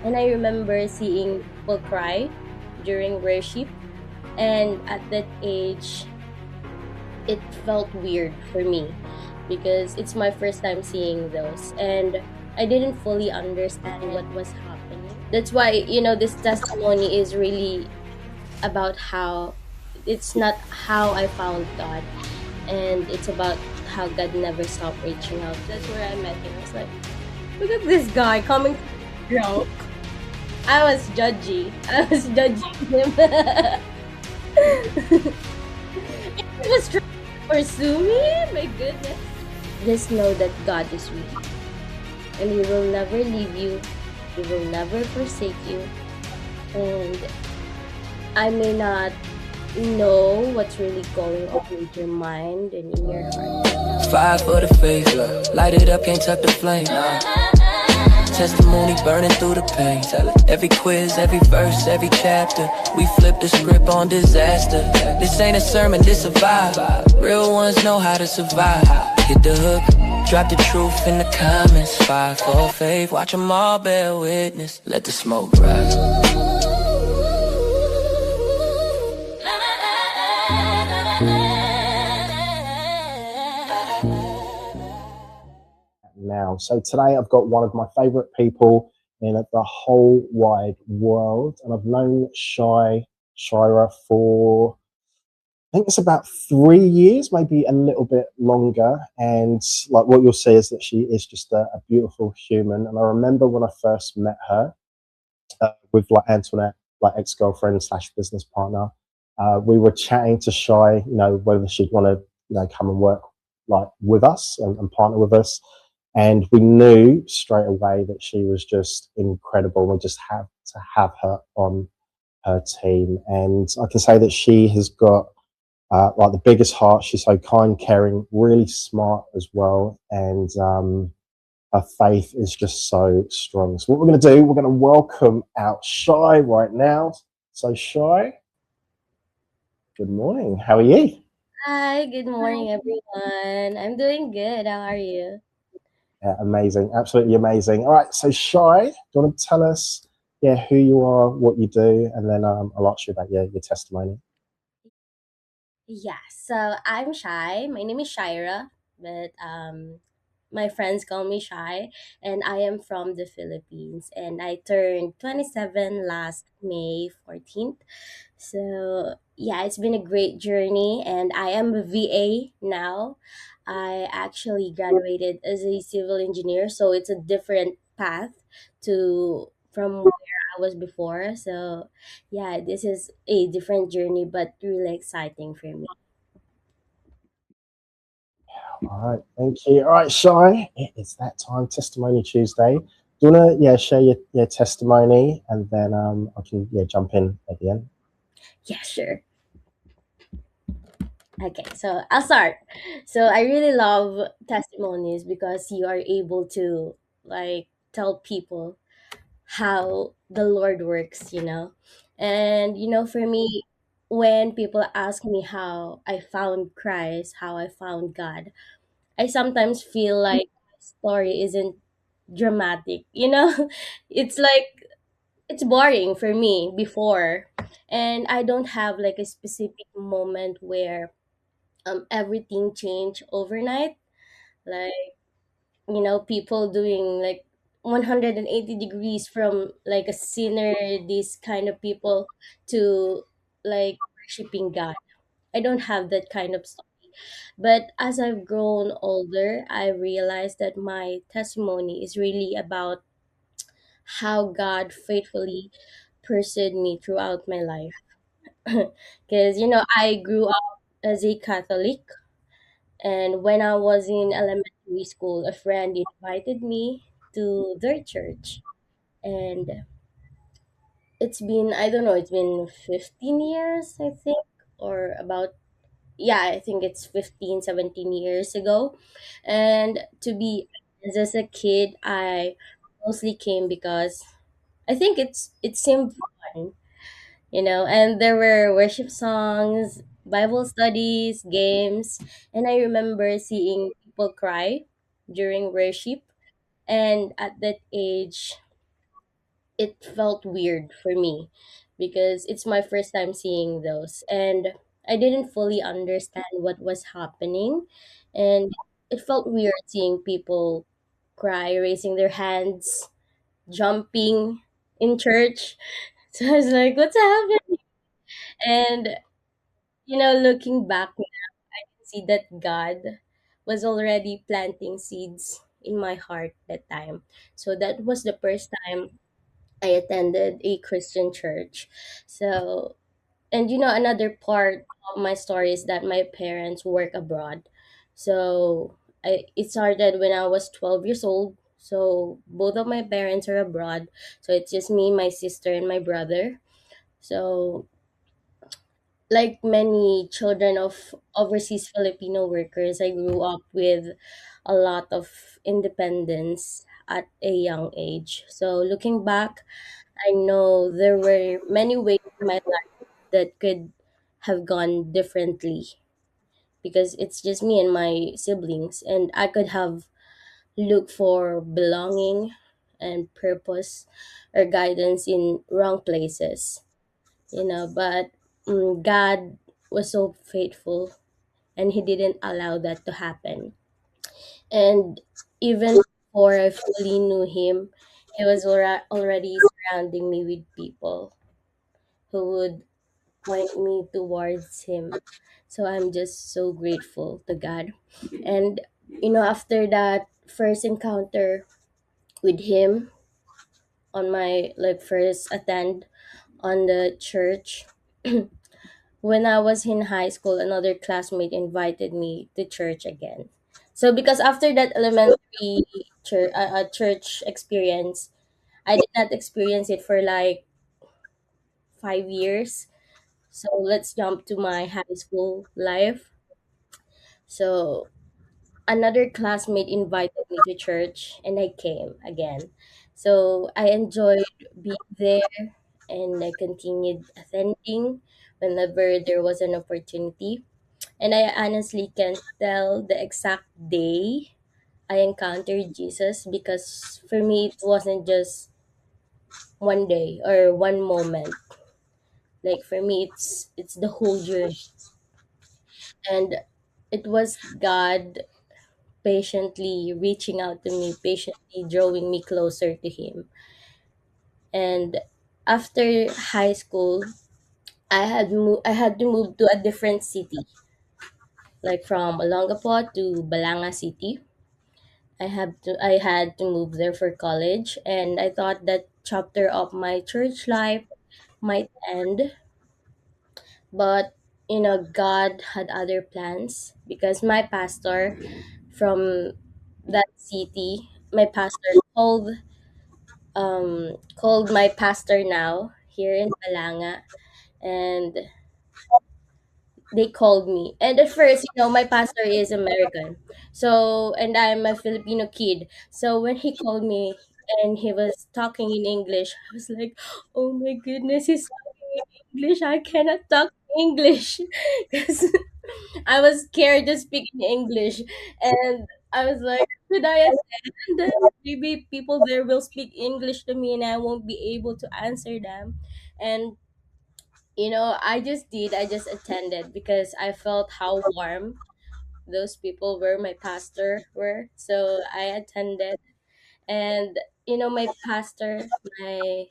And I remember seeing people cry during worship. And at that age, it felt weird for me because it's my first time seeing those. And I didn't fully understand what was happening. That's why, this testimony is really about how it's not how I found God, and it's about how God never stopped reaching out. That's where I met him. I was like, look at this guy coming drunk. I was judgy. I was judging him. He was trying to pursue me. My goodness. Just know that God is with you, and He will never leave you. He will never forsake you. And I may not know what's really going on with your mind and in your heart. Fire for the faith, light it up, can't tuck the flame. Testimony burning through the pain. Every quiz, every verse, every chapter, we flip the script on disaster. This ain't a sermon, this a vibe. Real ones know how to survive. Hit the hook, drop the truth in the comments. Fire for faith, watch them all bear witness. Let the smoke rise. Now. So today I've got one of my favourite people in the whole wide world, and I've known Shaira for I think it's about 3 years, maybe a little bit longer. And like what you'll see is that she is just a beautiful human. And I remember when I first met her with like Antoinette, like ex-girlfriend slash business partner, we were chatting to Shai, whether she'd want to, come and work like with us and partner with us. And we knew straight away that she was just incredible. We just had to have her on her team. And I can say that she has got like the biggest heart. She's so kind, caring, really smart as well. And her faith is just so strong. So what we're going to do, we're going to welcome out Shai right now. So Shai, good morning. How are you? Hi, good morning, everyone. I'm doing good. How are you? Yeah, amazing, absolutely amazing. All right, so Shai, do you want to tell us, who you are, what you do, and then I'll ask you about your testimony. Yeah, so I'm Shai. My name is Shaira, but my friends call me Shai, and I am from the Philippines. And I turned 27 last May 14th. So, yeah, it's been a great journey, and I am a VA now. I actually graduated as a civil engineer, so it's a different path to from where I was before. So, yeah, this is a different journey, but really exciting for me. All right, thank you. All right, Shai, it's that time, Testimony Tuesday. Do you want to, share your testimony, and then I can, jump in at the end. Yeah, sure. Okay, so I'll start. So I really love testimonies because you are able to like tell people how the Lord works, And for me, when people ask me how I found Christ, how I found God, I sometimes feel like my story isn't dramatic, It's like it's boring for me before. And I don't have like a specific moment where everything changed overnight. Like, people doing like 180 degrees from like a sinner, these kind of people, to like worshiping God. I don't have that kind of stuff. But as I've grown older, I realized that my testimony is really about how God faithfully pursued me throughout my life. Because, I grew up as a Catholic, and when I was in elementary school, a friend invited me to their church. And I don't know, it's been 15 years, I think, or about, yeah, I think it's 15, 17 years ago. And to be honest, as a kid, I mostly came because I think it seemed fun, and there were worship songs, Bible studies, games, and I remember seeing people cry during worship. And at that age, it felt weird for me because it's my first time seeing those, and I didn't fully understand what was happening, and it felt weird seeing people cry, raising their hands, jumping in church. So I was like, what's happening? And looking back, I can see that God was already planting seeds in my heart that time. So that was the first time I attended a Christian church. So, and another part of my story is that my parents work abroad. So, it started when I was 12 years old. So, both of my parents are abroad. So, it's just me, my sister, and my brother. So, like many children of overseas Filipino workers, I grew up with a lot of independence at a young age. So, looking back, I know there were many ways in my life that could have gone differently because it's just me and my siblings, and I could have looked for belonging and purpose or guidance in wrong places, but God was so faithful and He didn't allow that to happen. And even before I fully knew Him, He was already surrounding me with people who would point me towards Him. So I'm just so grateful to God. And after that first encounter with Him on my like first attend on the church, when I was in high school, another classmate invited me to church again. So because after that elementary church experience, I did not experience it for like 5 years. So let's jump to my high school life. So another classmate invited me to church and I came again. So I enjoyed being there and I continued attending whenever there was an opportunity. And I honestly can't tell the exact day I encountered Jesus because for me it wasn't just one day or one moment. Like for me it's the whole journey. And it was God patiently reaching out to me, patiently drawing me closer to Him. And after high school, I had to move to a different city, like from Olongapo to Balanga City. I had to move there for college, and I thought that chapter of my church life might end, but God had other plans because my pastor from that city, my pastor called my pastor now here in Balanga, and they called me. And at first, my pastor is American. So, and I'm a Filipino kid. So when he called me and he was talking in English, I was like, "Oh my goodness, he's talking in English. I cannot talk English." Cuz I was scared to speak in English. And I was like, should I attend? Then maybe people there will speak English to me and I won't be able to answer them. And I just attended because I felt how warm those people were, my pastor were. So I attended, and my pastor, my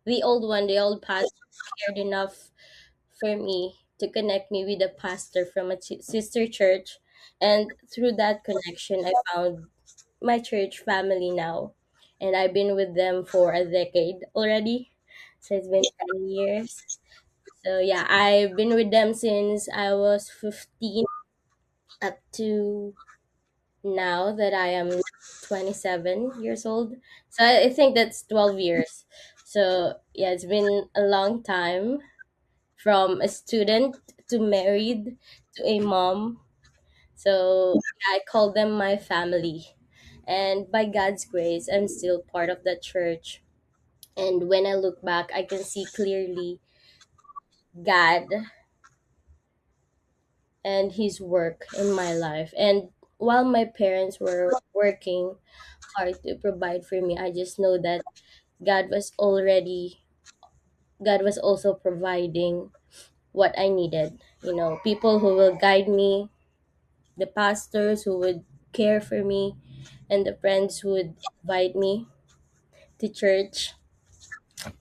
the old one, the old pastor cared enough for me to connect me with a pastor from a sister church, and through that connection, I found my church family now, and I've been with them for a decade already. So it's been 10 years. So yeah, I've been with them since I was 15 up to now that I am 27 years old. So I think that's 12 years. So yeah, it's been a long time from a student to married to a mom. So yeah, I call them my family. And by God's grace, I'm still part of that church. And when I look back, I can see clearly God and His work in my life. And while my parents were working hard to provide for me, I just know that God was already God was also providing what I needed. People who will guide me, the pastors who would care for me, and the friends who would invite me to church,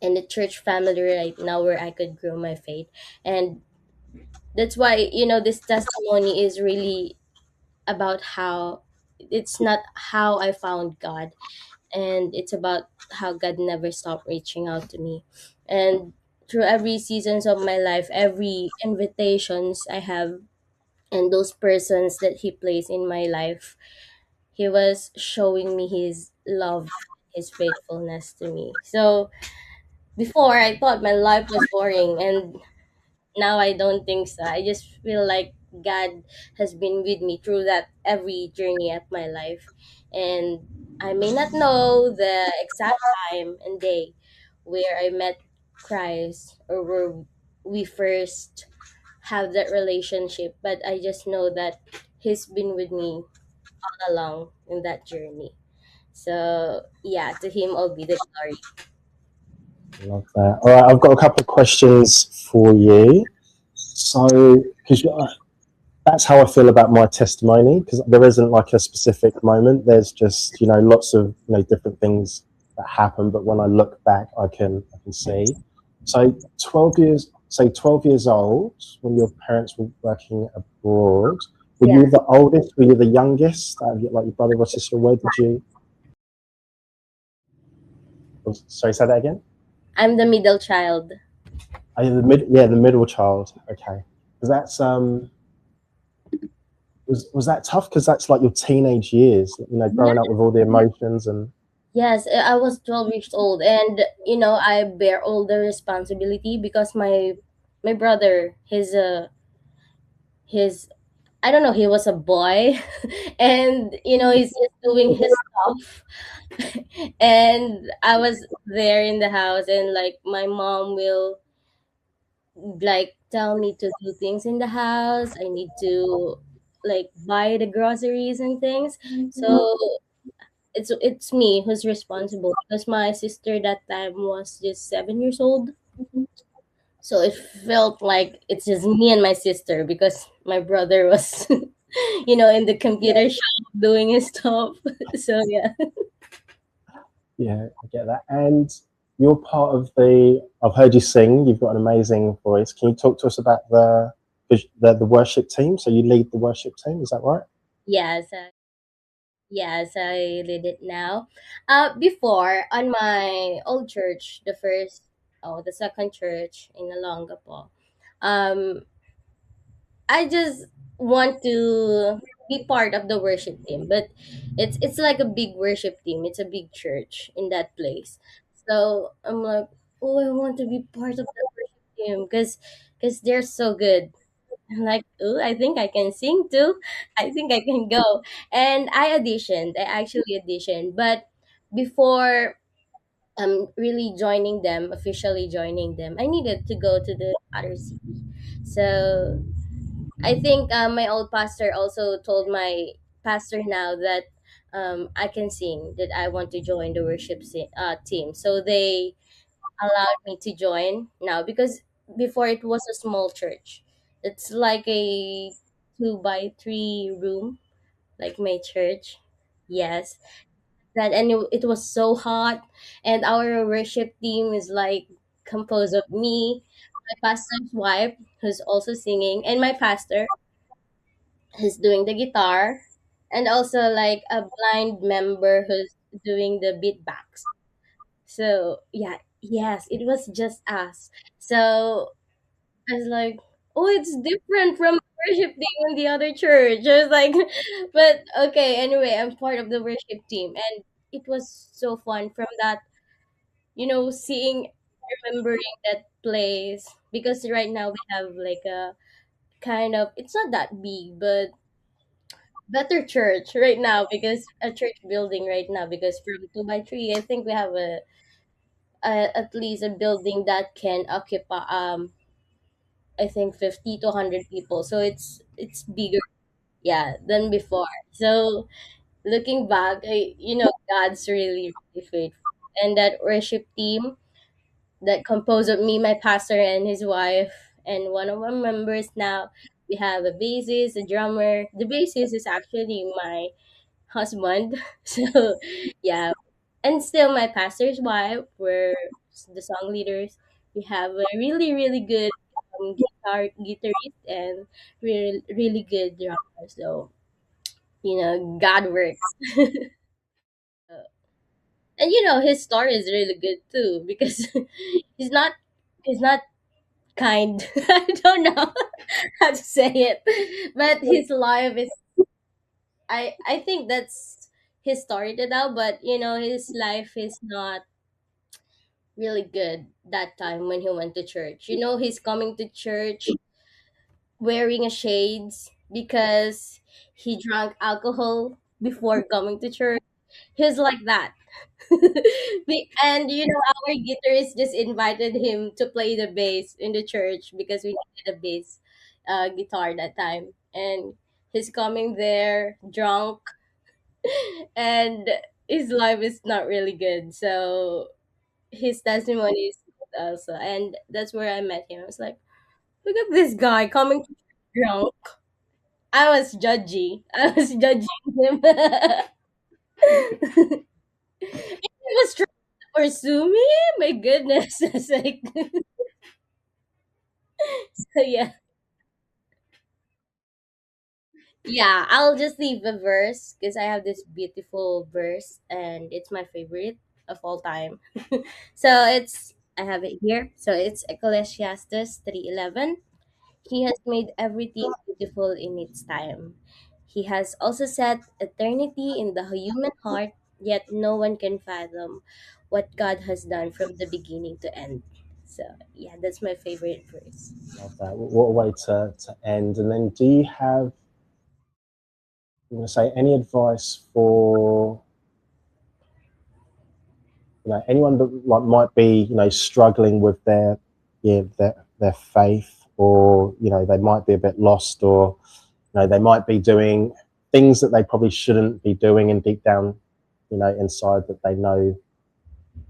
and the church family right now where I could grow my faith. And that's why, this testimony is really about how it's not how I found God, and it's about how God never stopped reaching out to me. And through every seasons of my life, every invitations I have, and those persons that He placed in my life, He was showing me His love, His faithfulness to me. So before, I thought my life was boring, and now I don't think so. I just feel like God has been with me through that every journey of my life. And I may not know the exact time and day where I met Christ, or where we first have that relationship, but I just know that He's been with me all along in that journey. So yeah, to Him all be the glory. Love that. All right, I've got a couple of questions for you. So, because that's how I feel about my testimony, because there isn't like a specific moment. There's just lots of different things that happen. But when I look back, I can see. So 12 years. Say 12 years old when your parents were working abroad. Were Yeah, you the oldest? Were you the youngest? Like your brother or sister? Where did you? Oh, sorry, say that again. I'm the middle child. Are you the mid? Yeah, the middle child. Okay, because that's was that tough? Because that's like your teenage years. Growing up with all the emotions and Yes, I was 12 years old, and I bear all the responsibility because my brother, his I don't know, he was a boy, and he's just doing his stuff. And I was there in the house, and like my mom will like tell me to do things in the house. I need to like buy the groceries and things. So it's me who's responsible because my sister that time was just 7 years old. So it felt like it's just me and my sister because my brother was, in the computer shop doing his stuff. So yeah. yeah, I get that. And you're part of the. I've heard you sing. You've got an amazing voice. Can you talk to us about the worship team? So you lead the worship team. Is that right? Yes. Yes, I did it now. Before on my old church, the second church in Olongapo, um, I just want to be part of the worship team, but it's like a big worship team. It's a big church in that place. So I'm like, oh, I want to be part of the worship team because they're so good. I'm like, oh, I think I can sing too. I think I can go. And I auditioned. I actually auditioned, but before really joining them, officially joining them, I needed to go to the other city. So I think my old pastor also told my pastor now that I can sing, that I want to join the team. So they allowed me to join now because before it was a small church. It's like a 2 by 3 room, like my church. Yes. And it was so hot. And our worship team is like composed of me, my pastor's wife, who's also singing, and my pastor who's doing the guitar, and also like a blind member who's doing the beatbox. So yeah, yes, it was just us. So I was like, oh, it's different from the worship team in the other church. I was like, but okay, anyway, I'm part of the worship team, and it was so fun from that, seeing, remembering that place, because right now we have like a kind of, it's not that big, but better church right now, because a church building right now, because from 2 by 3 I think we have at least a building that can occupy I think 50 to 100 people, so it's bigger, yeah, than before. So looking back, God's really really faithful. and that worship team that composed of me, my pastor, and his wife, and one of our members now. We have a bassist, a drummer. The bassist is actually my husband. So, yeah. And still, my pastor's wife, we're the song leaders. We have a really, really good guitarist and really, really good drummer. So, God works. And his story is really good too because he's not he's not kind. I don't know how to say it, but his life is. I think that's his story to now, but his life is not really good that time when he went to church. He's coming to church wearing a shades because he drank alcohol before coming to church. He's like that. And our guitarist just invited him to play the bass in the church because we needed a bass guitar that time. And he's coming there drunk, and his life is not really good. So his testimony is good also. And that's where I met him. I was like, look at this guy coming to church drunk. I was judgy. I was judging him. He was trying to pursue me. My goodness. It's like, so yeah. Yeah, I'll just leave a verse because I have this beautiful verse and it's my favorite of all time. So I have it here. So it's Ecclesiastes 3:11. He has made everything beautiful in its time. He has also set eternity in the human heart, yet no one can fathom what God has done from the beginning to end. So yeah, that's my favorite verse. Love that. What a way to end. And then, do you have, you want to say, any advice for anyone that like might be struggling with their faith, or they might be a bit lost, or they might be doing things that they probably shouldn't be doing, and deep down inside that they know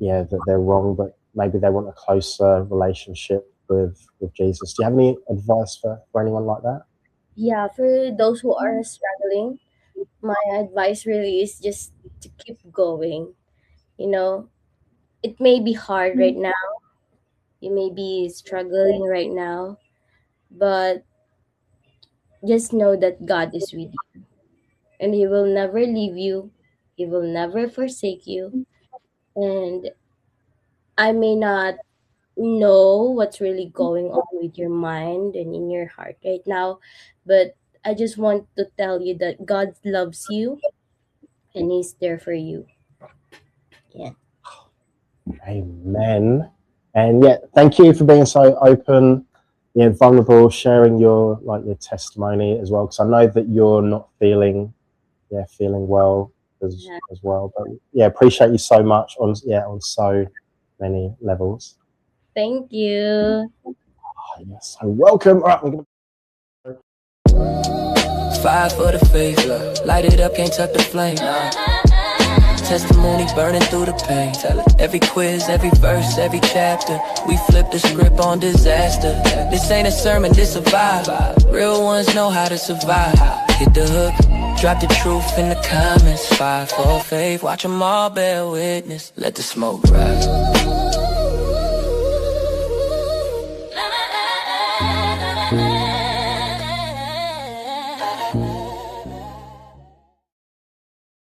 that they're wrong, but maybe they want a closer relationship with Jesus. Do you have any advice for anyone like that? Yeah, for those who are struggling, my advice really is just to keep going. You know, it may be hard right now. You may be struggling right now, but just know that God is with you and He will never leave you. He will never forsake you. And I may not know what's really going on with your mind and in your heart right now, but I just want to tell you that God loves you and He's there for you. Yeah. Amen. And thank you for being so open, vulnerable, sharing your testimony as well. Because I know that you're not feeling well Yeah. as well. But appreciate you so much on so many levels. Thank you. Oh, you're so welcome. All right, we're gonna. Fire for the faith, light it up, can't tuck the flame. Testimony burning through the pain. Every quiz, every verse, every chapter, we flip the script on disaster. This ain't a sermon, this a vibe. Real ones know how to survive. Hit the hook, drop the truth in the comments. Fire for faith, watch them all bear witness. Let the smoke rise.